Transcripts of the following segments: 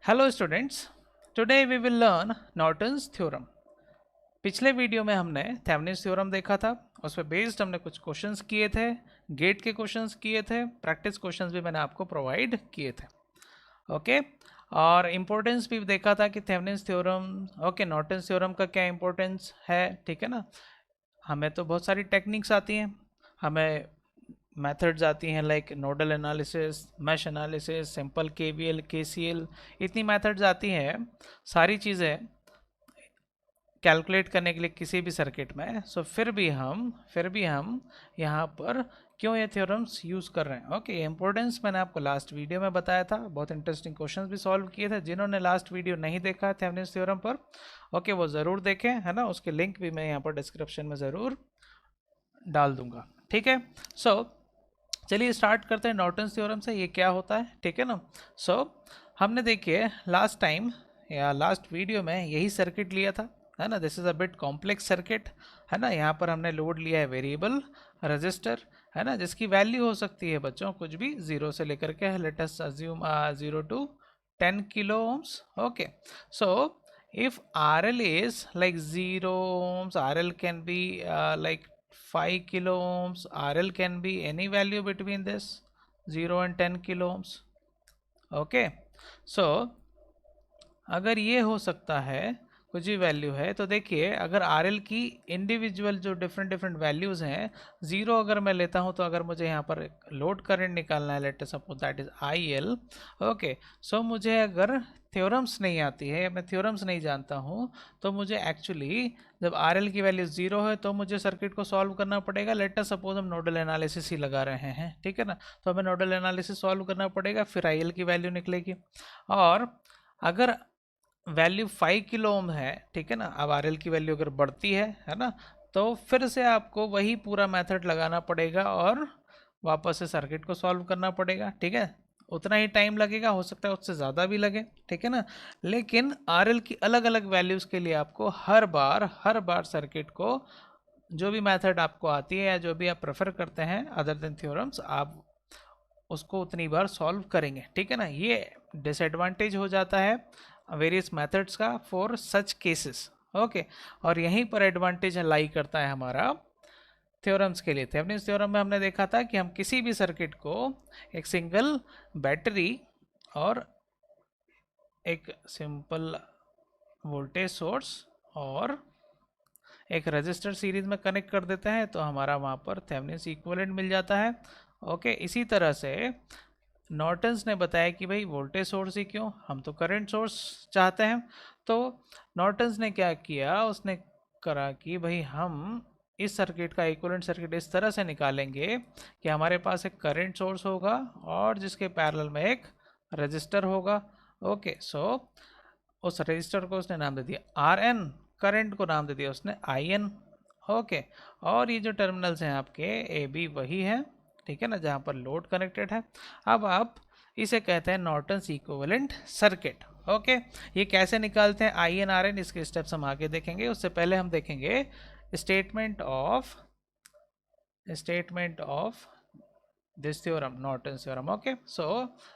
Hello students, today we will learn Norton's theorem. पिछले video में हमने थेवेनिन्स थ्योरम देखा था। उस पर बेस्ड हमने कुछ क्वेश्चंस किए थे, गेट के क्वेश्चंस किए थे, प्रैक्टिस क्वेश्चंस भी मैंने आपको प्रोवाइड किए थे। ओके, और इम्पोर्टेंस भी देखा था कि Thevenin's theorem, okay, Norton's theorem का क्या इम्पोर्टेंस है, ठीक है ना। हमें तो बहुत सारी टेक्निक्स आती हैं, हमें मेथड्स आती हैं like nodal analysis, mesh analysis, simple KVL, KCL, इतनी मेथड्स आती हैं, सारी चीज़ें कैलकुलेट करने के लिए किसी भी सर्किट में। सो फिर भी हम यहाँ पर क्यों ये थ्योरम्स यूज़ कर रहे हैं। ओके, इंपॉर्टेंस मैंने आपको लास्ट वीडियो में बताया था, बहुत इंटरेस्टिंग क्वेश्चंस भी सॉल्व किए थे। जिन्होंने लास्ट वीडियो नहीं देखा है थेवेनिन्स थ्योरम पर, ओके, वो ज़रूर देखें, है ना। उसके लिंक भी मैं यहाँ पर डिस्क्रिप्शन में ज़रूर डाल दूंगा, ठीक है। सो चलिए स्टार्ट करते हैं नॉर्टन्स थ्योरम से, ये क्या होता है, ठीक है ना। सो हमने देखिए लास्ट टाइम या लास्ट वीडियो में यही सर्किट लिया था, है ना। This is a bit complex circuit, है ना। यहाँ पर हमने लोड लिया है वेरिएबल रजिस्टर, है ना, जिसकी वैल्यू हो सकती है बच्चों कुछ भी, 0 से लेकर के let us assume 0 to 10 kilo ohms. Okay, so if RL is like 0 ohms, RL can be like 5 kilo ohms, RL can be any value between this 0 and 10 kilo ohms. Okay, so अगर ये हो सकता है, कुछ भी value है, तो देखिए अगर आर एल की इंडिविजुअल जो डिफरेंट डिफरेंट वैल्यूज़ हैं, ज़ीरो अगर मैं लेता हूँ तो अगर मुझे यहाँ पर लोड करंट निकालना है, let us suppose that is I L. Okay, so मुझे अगर थ्योरम्स नहीं आती है या मैं थ्योरम्स नहीं जानता हूँ, तो मुझे एक्चुअली जब आर एल की वैल्यू ज़ीरो है तो मुझे सर्किट को सॉल्व करना पड़ेगा। लेट अस सपोज हम नोडल एनालिसिस ही लगा रहे हैं, ठीक है ना, तो हमें नोडल एनालिसिस सॉल्व करना पड़ेगा, फिर आई एल की वैल्यू निकलेगी। और अगर वैल्यू 5 किलो ओम है, ठीक है ना, अब आर एल की वैल्यू अगर बढ़ती है ना, तो फिर से आपको वही पूरा मेथड लगाना पड़ेगा और वापस से सर्किट को सॉल्व करना पड़ेगा, ठीक है। उतना ही टाइम लगेगा, हो सकता है उससे ज़्यादा भी लगे, ठीक है ना। लेकिन आर एल की अलग अलग वैल्यूज़ के लिए आपको हर बार सर्किट को, जो भी मेथड आपको आती है या जो भी आप प्रेफर करते हैं अदर देन थ्योरम्स, आप उसको उतनी बार सॉल्व करेंगे, ठीक है ना। ये डिसएडवांटेज हो जाता है वेरियस मेथड्स का फॉर सच केसेस। ओके, और यहीं पर एडवांटेज लाई करता है हमारा थ्योरम्स के लिए। थेवेनिन्स थ्योरम में हमने देखा था कि हम किसी भी सर्किट को एक सिंगल बैटरी और एक सिंपल वोल्टेज सोर्स और एक रजिस्टर सीरीज में कनेक्ट कर देते हैं तो हमारा वहाँ पर थेवेनिन्स इक्विवेलेंट मिल जाता है। ओके, इसी तरह से नॉर्टन्स ने बताया कि भाई वोल्टेज सोर्स ही क्यों, हम तो करंट सोर्स चाहते हैं। तो नॉर्टन्स ने क्या किया, उसने करा कि भाई हम इस सर्किट का इक्विवेलेंट सर्किट इस तरह से निकालेंगे कि हमारे पास एक करंट सोर्स होगा और जिसके पैरेलल में एक रजिस्टर होगा। ओके, सो उस रजिस्टर को उसने नाम दे दिया आर एन, करंट को नाम दे दिया उसने आई एन। ओके, और ये जो टर्मिनल्स हैं आपके ए बी वही है, ठीक है ना, जहाँ पर लोड कनेक्टेड है। अब आप इसे कहते हैं नॉर्टन्स इक्विवेलेंट सर्किट। ओके, ये कैसे निकालते हैं आई एन आर एन, इसके स्टेप्स हम आगे देखेंगे। उससे पहले हम देखेंगे statement of this theorem, Norton's theorem. Okay, so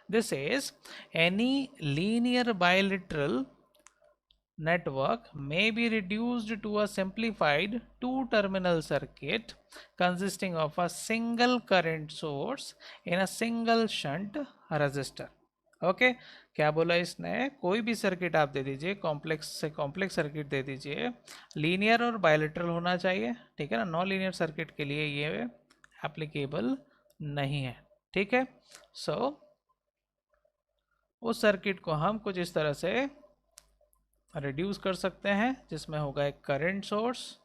this is any linear bilateral network may be reduced to a simplified two-terminal circuit consisting of a single current source in a single shunt resistor. Okay, क्या बोला इसने, कोई भी circuit आप दे दीजिए, complex से complex circuit दे दीजिए, linear और बायलेटरल होना चाहिए, ठीक है ना। नॉन लीनियर सर्किट के लिए ये एप्लीकेबल नहीं है, ठीक है। सो उस सर्किट को हम कुछ इस तरह से रिड्यूस कर सकते हैं, जिसमें होगा एक करंट सोर्स,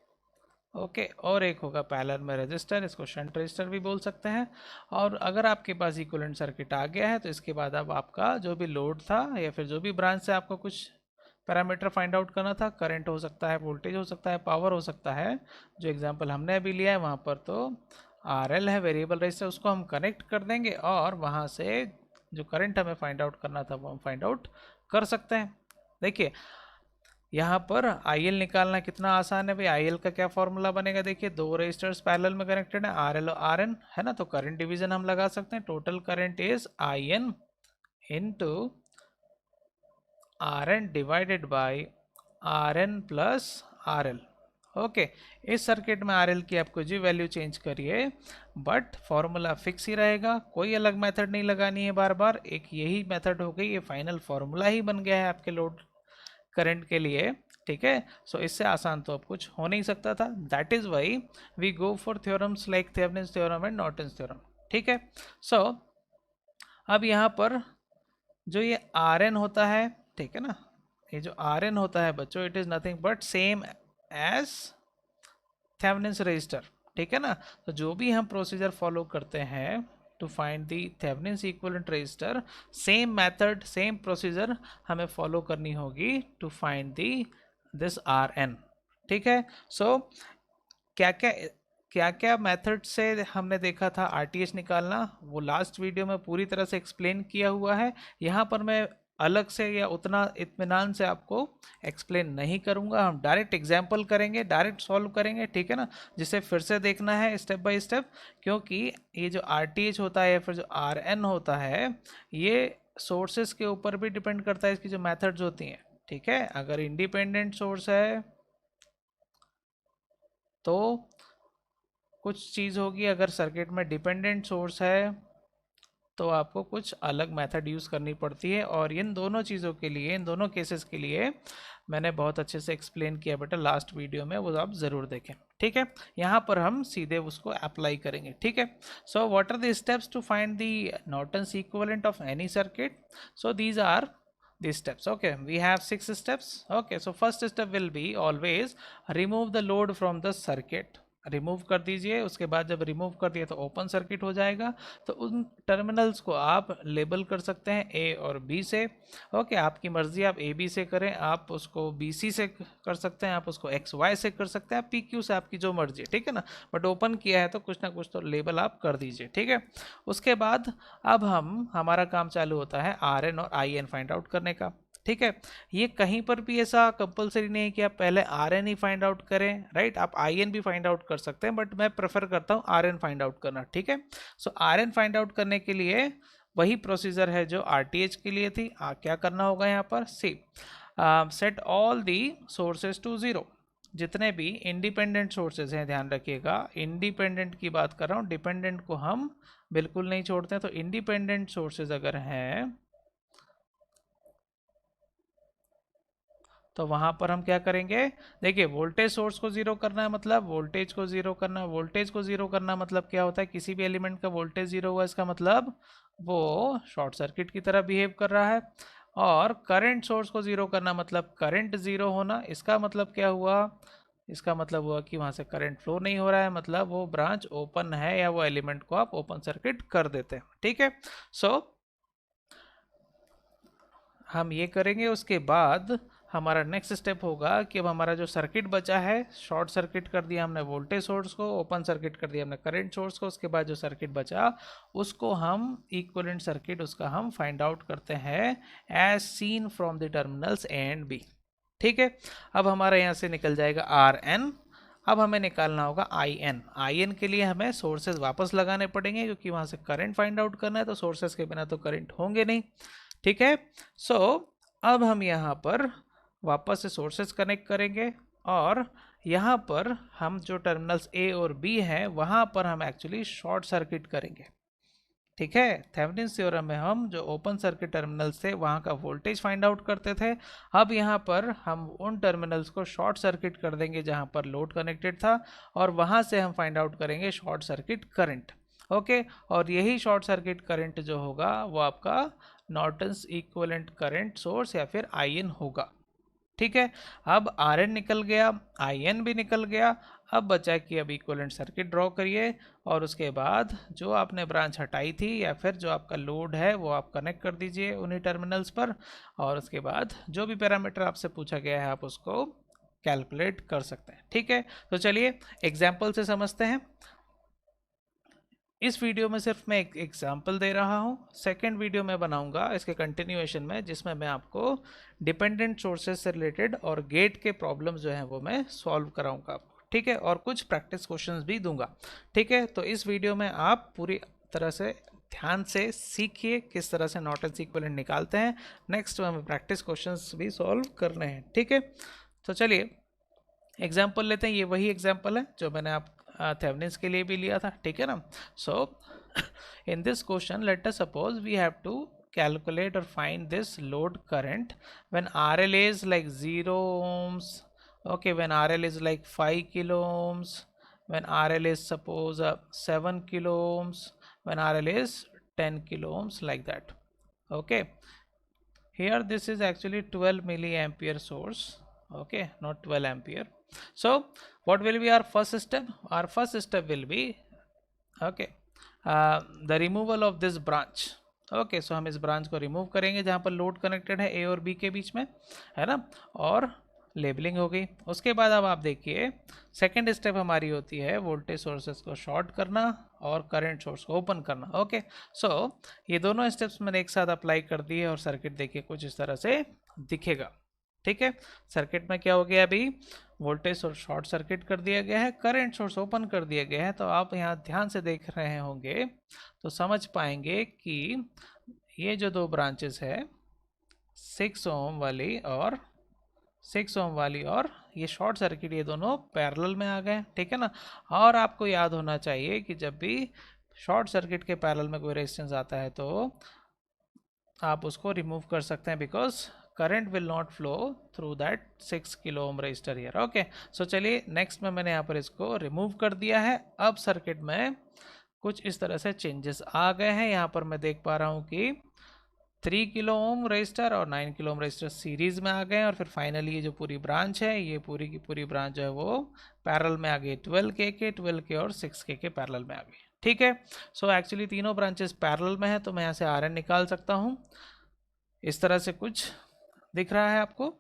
ओके, और एक होगा पैरेलल में रजिस्टर, इसको शंट रजिस्टर भी बोल सकते हैं। और अगर आपके पास इक्विवेलेंट सर्किट आ गया है तो इसके बाद अब आपका जो भी लोड था या फिर जो भी ब्रांच से आपको कुछ पैरामीटर फाइंड आउट करना था, करंट हो सकता है, वोल्टेज हो सकता है, पावर हो सकता है, जो एग्जांपल हमने अभी लिया है वहाँ पर तो आर एल है वेरिएबल रजिस्टर, उसको हम कनेक्ट कर देंगे और वहाँ से जो करंट हमें फाइंड आउट करना था वो हम फाइंड आउट कर सकते हैं। देखिए यहाँ पर आई एल निकालना कितना आसान है भाई। आई एल का क्या फॉर्मूला बनेगा, देखिए दो रजिस्टर्स पैरेलल में कनेक्टेड है, आर एल और आर एन, है ना, तो करंट डिवीजन हम लगा सकते हैं। Total current is I N into R N divided by R N plus R L. Okay, इस सर्किट में आर एल की आप कुछ भी वैल्यू चेंज करिए बट फॉर्मूला फिक्स ही रहेगा, कोई अलग मेथड नहीं लगानी है बार बार, एक यही मेथड हो गई, ये फाइनल फॉर्मूला ही बन गया है आपके लोड करंट के लिए। ठीक है, सो इससे आसान तो अब कुछ हो नहीं सकता था। That is why we go for theorems like Thevenin's theorem and Norton's theorem. ठीक है, सो अब यहाँ पर जो ये आर एन होता है, ठीक है ना, ये जो आर एन होता है बच्चों, it is nothing but same as Thevenin's resistor. ठीक है ना, तो जो भी हम प्रोसीजर फॉलो करते हैं to find the Thevenin's equivalent resistor, same method same procedure हमें फॉलो करनी होगी to find the this R N. ठीक है, सो क्या क्या क्या क्या मेथड से हमने देखा था आरटीएच निकालना, वो लास्ट वीडियो में पूरी तरह से एक्सप्लेन किया हुआ है। यहाँ पर मैं अलग से या उतना इत्मीनान से आपको एक्सप्लेन नहीं करूँगा, हम डायरेक्ट एग्जाम्पल करेंगे, डायरेक्ट सॉल्व करेंगे। ठीक है ना, जिसे फिर से देखना है स्टेप बाय स्टेप, क्योंकि ये जो आरटीएच होता है या फिर जो आरएन होता है, ये सोर्सेस के ऊपर भी डिपेंड करता है, इसकी जो मेथड्स होती हैं। ठीक है, अगर इंडिपेंडेंट सोर्स है तो कुछ चीज़ होगी, अगर सर्किट में डिपेंडेंट सोर्स है तो आपको कुछ अलग मेथड यूज़ करनी पड़ती है। और इन दोनों चीज़ों के लिए, इन दोनों केसेस के लिए मैंने बहुत अच्छे से एक्सप्लेन किया बेटा लास्ट वीडियो में, वो आप ज़रूर देखें। ठीक है, यहाँ पर हम सीधे उसको अप्लाई करेंगे। ठीक है, so what are the steps to find the Norton's equivalent of any circuit? So these are these steps. Okay, we have 6 steps. Okay, so first step will be always remove the load from the circuit. Remove कर दीजिए, उसके बाद जब remove कर दिए तो open circuit हो जाएगा। तो उन टर्मिनल्स को आप लेबल कर सकते हैं ए और बी से। ओके, आपकी मर्जी, आप ए बी से करें, आप उसको बी सी से कर सकते हैं, आप उसको एक्स वाई से कर सकते हैं, आप पी क्यू से, आपकी जो मर्जी है। ठीक है ना, बट ओपन किया है तो कुछ ना कुछ तो लेबल आप कर दीजिए। ठीक है, उसके बाद अब हमारा काम चालू होता है आर एन और आई एन फाइंड आउट करने का। ठीक है, ये कहीं पर भी ऐसा कंपलसरी नहीं है कि आप पहले आर एन ही फाइंड आउट करें, राइट, आप आई एन भी फाइंड आउट कर सकते हैं, बट मैं प्रेफर करता हूँ आर एन फाइंड आउट करना। ठीक है, सो आर एन फाइंड आउट करने के लिए वही प्रोसीजर है जो आर टी एच के लिए थी। क्या करना होगा यहाँ पर, see set all the sources to zero. जितने भी इंडिपेंडेंट सोर्सेज हैं, ध्यान रखिएगा, इंडिपेंडेंट की बात कर रहा हूँ, डिपेंडेंट को हम बिल्कुल नहीं छोड़ते हैं। तो इंडिपेंडेंट सोर्सेज अगर हैं तो वहां पर हम क्या करेंगे, देखिए वोल्टेज सोर्स को जीरो करना है, मतलब वोल्टेज को जीरो करना है। वोल्टेज को जीरो करना मतलब क्या होता है, किसी भी एलिमेंट का वोल्टेज जीरो हुआ इसका मतलब वो शॉर्ट सर्किट की तरह बिहेव कर रहा है। और करंट सोर्स को जीरो करना मतलब करंट जीरो होना, इसका मतलब क्या हुआ, इसका मतलब हुआ कि वहां से करंट फ्लो नहीं हो रहा है, मतलब वो ब्रांच ओपन है या वो एलिमेंट को आप ओपन सर्किट कर देते हैं। ठीक है, सो हम ये करेंगे। उसके बाद हमारा नेक्स्ट स्टेप होगा कि अब हमारा जो सर्किट बचा है, शॉर्ट सर्किट कर दिया हमने वोल्टेज सोर्स को, ओपन सर्किट कर दिया हमने करंट सोर्स को, उसके बाद जो सर्किट बचा उसको हम इक्विवेलेंट सर्किट उसका हम फाइंड आउट करते हैं as seen from the terminals A and B. ठीक है, अब हमारा यहाँ से निकल जाएगा आर एन। अब हमें निकालना होगा आई एन। आई एन के लिए हमें सोर्सेज वापस लगाने पड़ेंगे, क्योंकि वहाँ से करंट फाइंड आउट करना है, तो सोर्सेज के बिना तो करंट होंगे नहीं। ठीक है, सो अब हम यहाँ पर वापस से सोर्सेज कनेक्ट करेंगे और यहाँ पर हम जो टर्मिनल्स ए और बी हैं वहाँ पर हम एक्चुअली शॉर्ट सर्किट करेंगे। ठीक है, थेवेनिन्स थ्योरम में हम जो ओपन सर्किट टर्मिनल्स थे वहाँ का वोल्टेज फाइंड आउट करते थे। अब यहाँ पर हम उन टर्मिनल्स को शॉर्ट सर्किट कर देंगे जहाँ पर लोड कनेक्टेड था, और वहाँ से हम फाइंड आउट करेंगे शॉर्ट सर्किट करंट। ओके, और यही शॉर्ट सर्किट करंट जो होगा वो आपका नॉर्टन्स इक्विवेलेंट करंट सोर्स या फिर आई एन होगा। ठीक है, अब आर एन निकल गया, आई एन भी निकल गया। अब बचा कि अब इक्विवेलेंट सर्किट ड्रॉ करिए, और उसके बाद जो आपने ब्रांच हटाई थी या फिर जो आपका लोड है वो आप कनेक्ट कर दीजिए उन्हीं टर्मिनल्स पर, और उसके बाद जो भी पैरामीटर आपसे पूछा गया है आप उसको कैलकुलेट कर सकते हैं। ठीक है, तो चलिए एग्जाम्पल से समझते हैं। इस वीडियो में सिर्फ मैं एक एग्जाम्पल दे रहा हूँ, सेकेंड वीडियो में बनाऊंगा इसके कंटिन्यूएशन में, जिसमें मैं आपको डिपेंडेंट सोर्सेज से रिलेटेड और गेट के प्रॉब्लम्स जो हैं वो मैं सॉल्व कराऊंगा आपको। ठीक है, और कुछ प्रैक्टिस क्वेश्चंस भी दूंगा। ठीक है, तो इस वीडियो में आप पूरी तरह से ध्यान से सीखिए किस तरह से नॉर्टन्स इक्विवेलेंट निकालते हैं। नेक्स्ट हमें प्रैक्टिस क्वेश्चंस भी सॉल्व करने हैं, ठीक है। तो चलिए एग्जाम्पल लेते हैं। ये वही एग्जाम्पल है जो मैंने आप थेवेनिन्स के लिए भी लिया था, ठीक है ना। सो in this question let us suppose we have to calculate or find this load current when RL is like 0 ohms, okay, when RL is like 5 kilo ohms, when RL is suppose 7 kilo ohms, when RL is 10 kilo ohms, like that. Okay, here this is actually 12 milliampere source, okay, not 12 ampere. So what will be our first step? Our first step will be, okay, the removal of this branch. Okay, so हम इस branch को remove करेंगे जहाँ पर load connected है ए और B के बीच में, है ना। और लेबलिंग हो गई। उसके बाद अब आप देखिए सेकेंड स्टेप हमारी होती है वोल्टेज सोर्सेस को शॉर्ट करना और करंट सोर्स को ओपन करना। ओके, सो ये दोनों स्टेप्स मैंने एक साथ अप्लाई कर दिए और सर्किट देखिए कुछ इस तरह से दिखेगा, ठीक है। सर्किट में क्या हो गया, अभी वोल्टेज सोर्स शॉर्ट सर्किट कर दिया गया है, करंट सोर्स ओपन कर दिया गया है। तो आप यहाँ ध्यान से देख रहे होंगे तो समझ पाएंगे कि ये जो दो ब्रांचेस है 6 ओम वाली और 6 ओम वाली और ये शॉर्ट सर्किट, ये दोनों पैरेलल में आ गए, ठीक है ना। और आपको याद होना चाहिए कि जब भी शॉर्ट सर्किट के पैरेलल में कोई रेजिस्टेंस आता है तो आप उसको रिमूव कर सकते हैं, because current will not flow through that 6 kilo ohm resistor here. Okay, so चलिए नेक्स्ट में मैंने यहाँ पर इसको रिमूव कर दिया है। अब सर्किट में कुछ इस तरह से चेंजेस आ गए हैं। यहाँ पर मैं देख पा रहा हूँ कि 3 किलो ओम रजिस्टर और 9 किलो ओम रजिस्टर सीरीज में आ गए हैं, और फिर फाइनली ये जो पूरी ब्रांच है, ये पूरी की पूरी ब्रांच जो है वो पैरेलल में आ गई 12 के और 6 के पैरेलल में आ गई, ठीक है। सो एक्चुअली तीनों ब्रांचेस पैरेलल में है, तो मैं यहाँ से आर एन निकाल सकता हूँ। इस तरह से कुछ दिख रहा है आपको,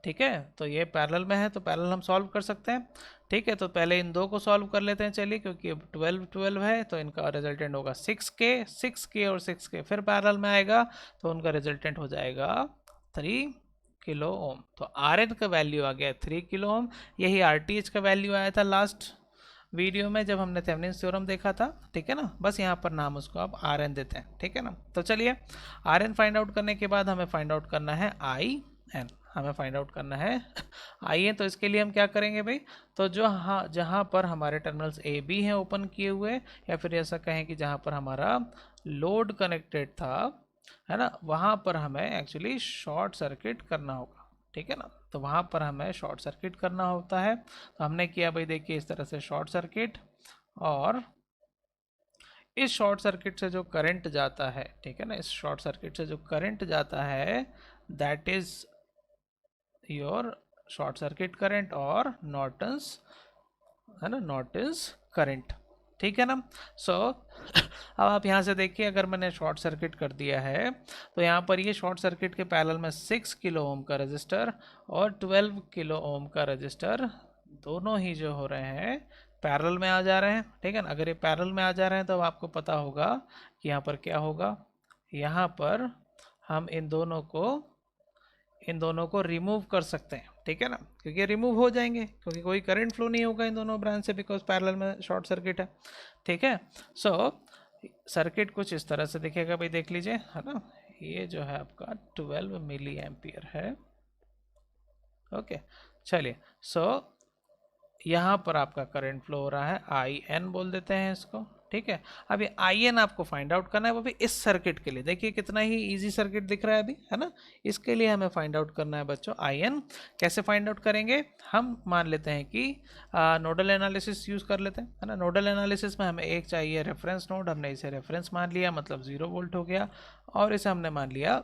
ठीक है। तो ये पैरेलल में है तो पैरेलल हम सॉल्व कर सकते हैं, ठीक है। तो पहले इन दो को सॉल्व कर लेते हैं, चलिए, क्योंकि अब 12 है तो इनका रिजल्टेंट होगा 6 के और 6 के फिर पैरेलल में आएगा, तो उनका रिजल्टेंट हो जाएगा 3 किलो ओम। तो आर एन का वैल्यू आ गया 3 किलो ओम। यही आर टी एच का वैल्यू आया था लास्ट वीडियो में जब हमने थेवेनिन्स थ्योरम देखा था, ठीक है ना। बस यहाँ पर नाम उसको आप आर एन देते हैं, ठीक है ना। तो चलिए आर एन फाइंड आउट करने के बाद हमें फाइंड आउट करना है आई एन, हमें फाइंड आउट करना है आई एन। तो इसके लिए हम क्या करेंगे भाई, तो जो हाँ जहाँ पर हमारे टर्मिनल्स ए बी हैं ओपन किए हुए, या फिर ऐसा कहें कि जहाँ पर हमारा लोड कनेक्टेड था, है ना, वहाँ पर हमें एक्चुअली शॉर्ट सर्किट करना होगा, ठीक है ना। तो वहाँ पर हमें शॉर्ट सर्किट करना होता है। तो हमने किया भाई, देखिए इस तरह से शॉर्ट सर्किट, और इस शॉर्ट सर्किट से जो करंट जाता है, ठीक है ना, इस शॉर्ट सर्किट से जो करंट जाता है that is your short circuit current और नॉर्टन्स, है ना, नॉर्टन्स करंट, ठीक है ना। सो अब आप यहाँ से देखिए, अगर मैंने शॉर्ट सर्किट कर दिया है तो यहाँ पर ये शॉर्ट सर्किट के पैरेलल में 6 किलो ओम का रजिस्टर और 12 किलो ओम का रजिस्टर दोनों ही जो हो रहे हैं पैरेलल में आ जा रहे हैं, ठीक है ना। अगर ये पैरेलल में आ जा रहे हैं तो आपको पता होगा कि यहाँ पर क्या होगा, यहाँ पर हम इन दोनों को रिमूव कर सकते हैं, ठीक है ना, क्योंकि रिमूव हो जाएंगे, क्योंकि कोई करंट फ्लो नहीं होगा इन दोनों ब्रांच से, बिकॉज पैरेलल में शॉर्ट सर्किट है, ठीक है। सो सर्किट कुछ इस तरह से दिखेगा भाई, देख लीजिए, है ना। ये जो है आपका 12 मिली एम्पियर है, ओके। चलिए, सो यहाँ पर आपका करंट फ्लो हो रहा है, आई एन बोल देते हैं इसको, ठीक है। अब ये आई एन आपको फाइंड आउट करना है, वो भी इस सर्किट के लिए। देखिए कितना ही इजी सर्किट दिख रहा है अभी, है ना। इसके लिए हमें फाइंड आउट करना है बच्चों आई एन। कैसे फाइंड आउट करेंगे, हम मान लेते हैं कि नोडल एनालिसिस यूज़ कर लेते हैं, है ना। नोडल एनालिसिस में हमें एक चाहिए रेफरेंस नोड, हमने इसे रेफरेंस मान लिया, मतलब 0 वोल्ट हो गया, और इसे हमने मान लिया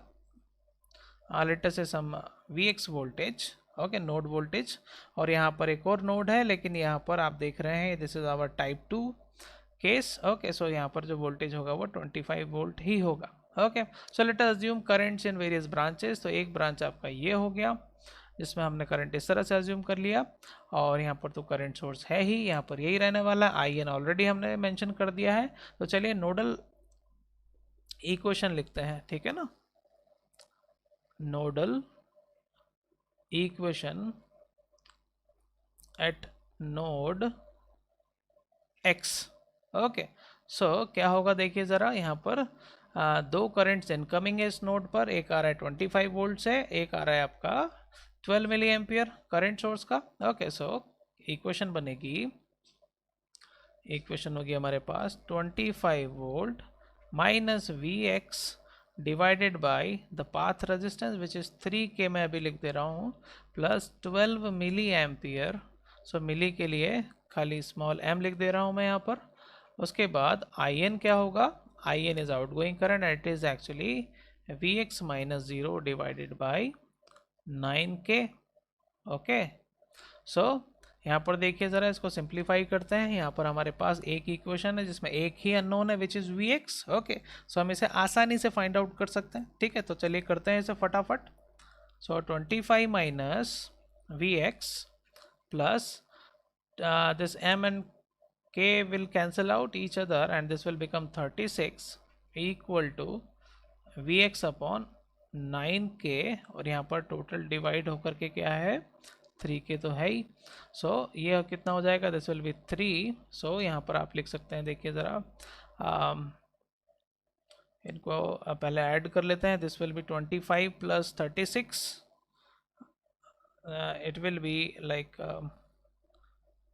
लेट अस से सम Vx voltage, okay, node voltage. और यहाँ पर एक और नोड है, लेकिन यहाँ पर आप देख रहे हैं this is our type 2 case, okay. So यहाँ पर जो वोल्टेज होगा वो 25 वोल्ट ही होगा, okay. So let us assume currents in various branches. तो एक ब्रांच आपका ये हो गया जिसमें हमने करंट इस तरह से अज्यूम कर लिया, और यहाँ पर तो करंट सोर्स है ही, यहाँ पर यही रहने वाला। आई एन ऑलरेडी हमने मेंशन कर दिया है। तो चलिए नोडल इक्वेशन लिखते हैं, ठीक है ना। Nodal equation eight node x, okay. क्या होगा देखिए ज़रा यहाँ पर दो करंट्स इनकमिंग है इस नोड पर, एक आ रहा है 25 वोल्ट से, एक आ रहा है आपका 12 मिली एम्पियर करंट सोर्स का। ओके, इक्वेशन बनेगी, इक्वेशन होगी हमारे पास 25 volt minus V X divided by the path resistance which is 3K, मैं अभी लिख दे रहा हूँ, प्लस 12 मिली एम्पियर। मिली के लिए खाली स्मॉल m लिख दे रहा हूँ मैं यहाँ पर। उसके बाद आई एन क्या होगा, I N is outgoing current, it is actually V X minus zero divided by 9K। Okay, so यहाँ पर देखिए ज़रा, इसको सिंप्लीफाई करते हैं। यहाँ पर हमारे पास एक इक्वेशन है जिसमें एक ही अननोन है which is V X. Okay, हम इसे आसानी से फाइंड आउट कर सकते हैं। ठीक है, तो चलिए करते हैं इसे फटाफट। 25 minus V X plus this m and k will cancel out each other and this will become 36 equal to vx upon 9K, और यहाँ पर टोटल डिवाइड होकर के क्या है, 3K तो है ही। ये कितना हो जाएगा, दिस विल बी 3। यहाँ पर आप लिख सकते हैं, देखिए ज़रा इनको पहले ऐड कर लेते हैं। This will be 25 plus 36, it will be like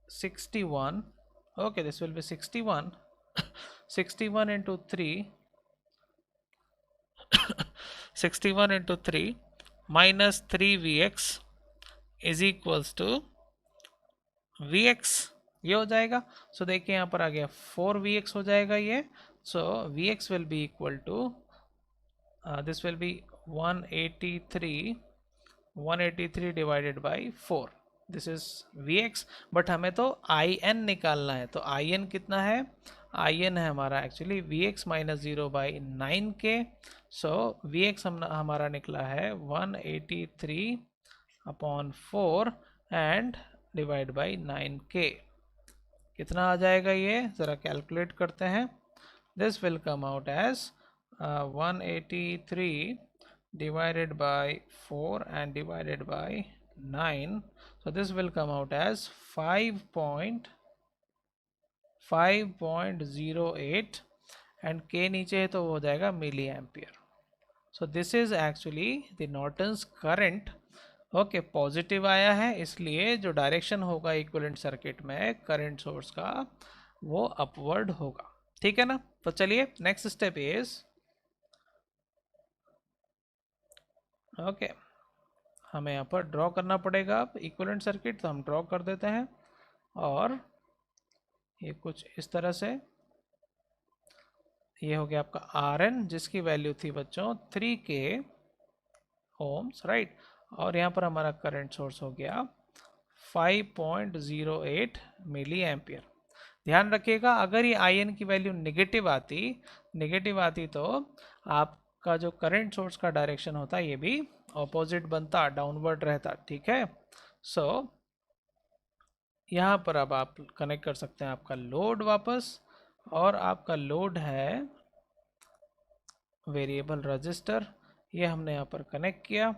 61. Okay, this will be 61. 61 into 3, 61 into 3 minus 3Vx is equals to Vx, ये हो जाएगा। देखिए यहाँ पर आ गया 4Vx हो जाएगा ये। Vx will be equal to this will be 183 divided by 4, this is Vx। But हमें तो In निकालना है, तो In कितना है, In है हमारा actually Vx minus 0 by 9K। Vx हमारा निकला है 183 upon 4 and divide by 9K। कितना आ जाएगा ये, ज़रा कैलकुलेट करते हैं। This will come out as 183 divided by 4 and divided by 9, so this will come out as 5.08 and k नीचे है तो वो हो जाएगा milli ampere. This is actually the Norton's current. Okay, positive आया है, इसलिए जो डायरेक्शन होगा इक्विवेलेंट सर्किट में करंट सोर्स का वो अपवर्ड होगा। ठीक है ना, तो चलिए नेक्स्ट स्टेप इज, ओके, हमें यहाँ पर ड्रॉ करना पड़ेगा अब इक्विवेलेंट सर्किट, तो हम ड्रॉ कर देते हैं। और ये कुछ इस तरह से, ये हो गया आपका आर एन जिसकी वैल्यू थी बच्चों 3K ओम्स, राइट। और यहाँ पर हमारा करंट सोर्स हो गया 5.08 मिली एम्पियर। ध्यान रखिएगा, अगर ये आई एन की वैल्यू नेगेटिव आती तो आपका जो करंट सोर्स का डायरेक्शन होता ये भी ऑपोजिट बनता, डाउनवर्ड रहता। ठीक है, यहाँ पर अब आप कनेक्ट कर सकते हैं आपका लोड वापस, और आपका लोड है वेरिएबल रजिस्टर, ये हमने यहाँ पर कनेक्ट किया।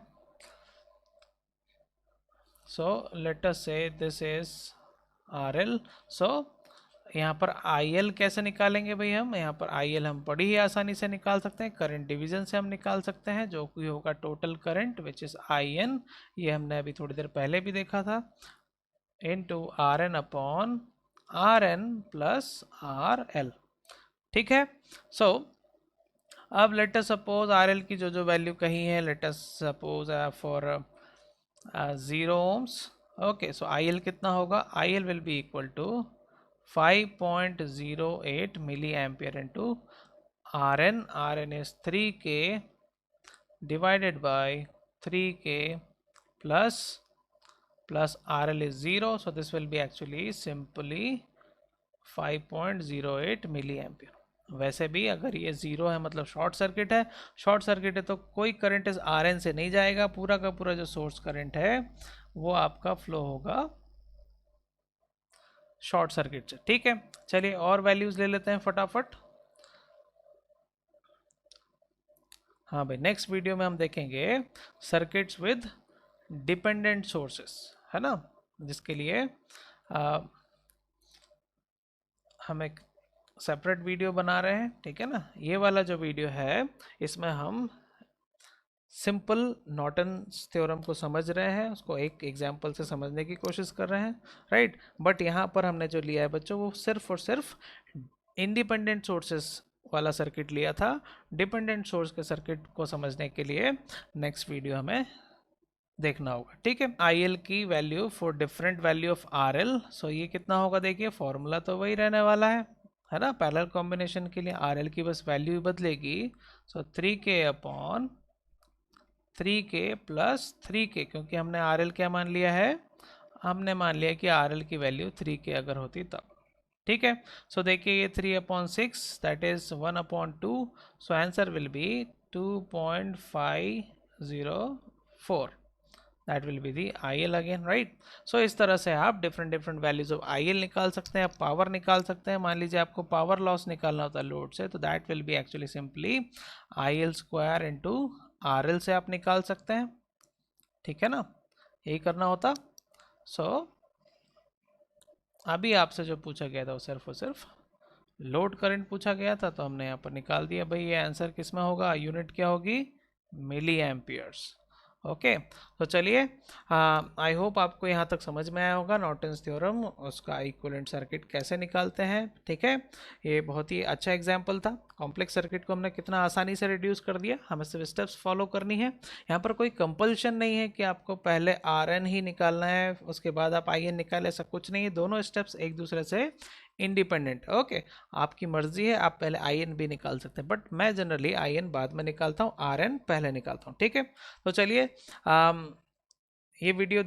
लेट अस से दिस इज RL। यहाँ पर IL कैसे निकालेंगे भाई, हम यहाँ पर IL हम बड़ी ही आसानी से निकाल सकते हैं, करंट डिवीजन से हम निकाल सकते हैं, जो कि होगा total current which is IN, ये हमने अभी थोड़ी देर पहले भी देखा था, into RN upon RN plus RL। ठीक है, अब लेट अस सपोज RL की जो वैल्यू कही है, let us suppose for 0 ohms। Okay, IL कितना होगा, IL will be equal to 5.08 milli ampere into RN is 3K divided by 3K plus RL is 0, so this will be actually simply 5.08 milli ampere. वैसे भी अगर ये 0 है मतलब short circuit है, तो कोई करंट इस RN से नहीं जाएगा, पूरा का पूरा जो सोर्स करंट है वो आपका फ्लो होगा शॉर्ट सर्किट से। ठीक है, चलिए और वैल्यूज ले लेते हैं फटाफट। हाँ भाई, नेक्स्ट वीडियो में हम देखेंगे सर्किट्स विद डिपेंडेंट सोर्सेस, है ना, जिसके लिए हमें सेपरेट वीडियो बना रहे हैं, ठीक है ना। ये वाला जो वीडियो है इसमें हम सिंपल नॉर्टन्स थ्योरम को समझ रहे हैं, उसको एक एग्जांपल से समझने की कोशिश कर रहे हैं, राइट। बट यहाँ पर हमने जो लिया है बच्चों वो सिर्फ और सिर्फ इंडिपेंडेंट सोर्सेस वाला सर्किट लिया था। डिपेंडेंट सोर्स के सर्किट को समझने के लिए नेक्स्ट वीडियो हमें देखना होगा, ठीक है। IL की value for different value of RL, सो ये कितना होगा, देखिए फॉर्मूला तो वही रहने वाला है ना। पैरेलल कॉम्बिनेशन के लिए RL की बस वैल्यू बदलेगी। सो 3K upon 3K plus 3K, क्योंकि हमने RL क्या मान लिया है, हमने मान लिया कि RL की वैल्यू 3K अगर होती तब, ठीक है। सो देखिए ये 3/6 that is 1/2, so answer will be 2.504, that will be the IL again, right. So इस तरह से आप डिफरेंट वैल्यूज ऑफ IL निकाल सकते हैं, पावर निकाल सकते हैं। मान लीजिए आपको पावर लॉस निकालना होता है लोड से, तो that will B actually simply IL² into RL से आप निकाल सकते हैं, ठीक है ना, यही करना होता। सो अभी आपसे जो पूछा गया था वो सिर्फ और सिर्फ लोड करंट पूछा गया था, तो हमने यहाँ पर निकाल दिया भाई। ये आंसर किस में होगा, यूनिट क्या होगी, मिली एम्पियर्स। ओके, तो चलिए, आई होप आपको यहाँ तक समझ में आया होगा नॉर्टन्स थ्योरम, उसका इक्विवेलेंट सर्किट कैसे निकालते हैं, ठीक है। ये बहुत ही अच्छा एग्जाम्पल था। कॉम्प्लेक्स सर्किट को हमने कितना आसानी से रिड्यूस कर दिया, हमें सिर्फ स्टेप्स फॉलो करनी है। यहाँ पर कोई कंपल्शन नहीं है कि आपको पहले RN ही निकालना है उसके बाद आप IN निकालें, ऐसा कुछ नहीं है। दोनों स्टेप्स एक दूसरे से इंडिपेंडेंट, ओके। आपकी मर्जी है, आप पहले IN भी निकाल सकते हैं, बट मैं जनरली IN बाद में निकालता हूँ, RN पहले निकालता हूँ, ठीक है। तो चलिए, ये वीडियो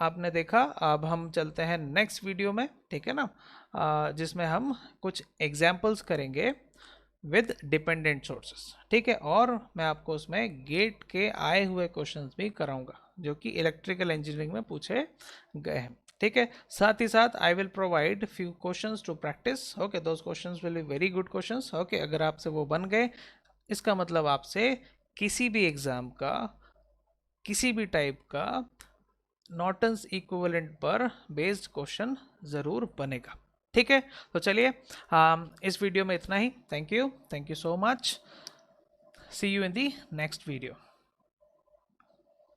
आपने देखा, अब हम चलते हैं नेक्स्ट वीडियो में, ठीक है ना, जिसमें हम कुछ एग्जाम्पल्स करेंगे विद डिपेंडेंट सोर्सेस, ठीक है। और मैं आपको उसमें गेट के आए हुए क्वेश्चंस भी कराऊंगा जो कि इलेक्ट्रिकल इंजीनियरिंग में पूछे गए हैं, ठीक है। साथ ही साथ I will provide few questions to practice, okay. Those questions will be very good questions, okay. अगर आपसे वो बन गए, इसका मतलब आपसे किसी भी एग्जाम का, किसी भी टाइप का नॉर्टन्स इक्विवेलेंट पर बेस्ड क्वेश्चन ज़रूर बनेगा, ठीक है। तो चलिए, इस वीडियो में इतना ही। Thank you so much, see you in the next video.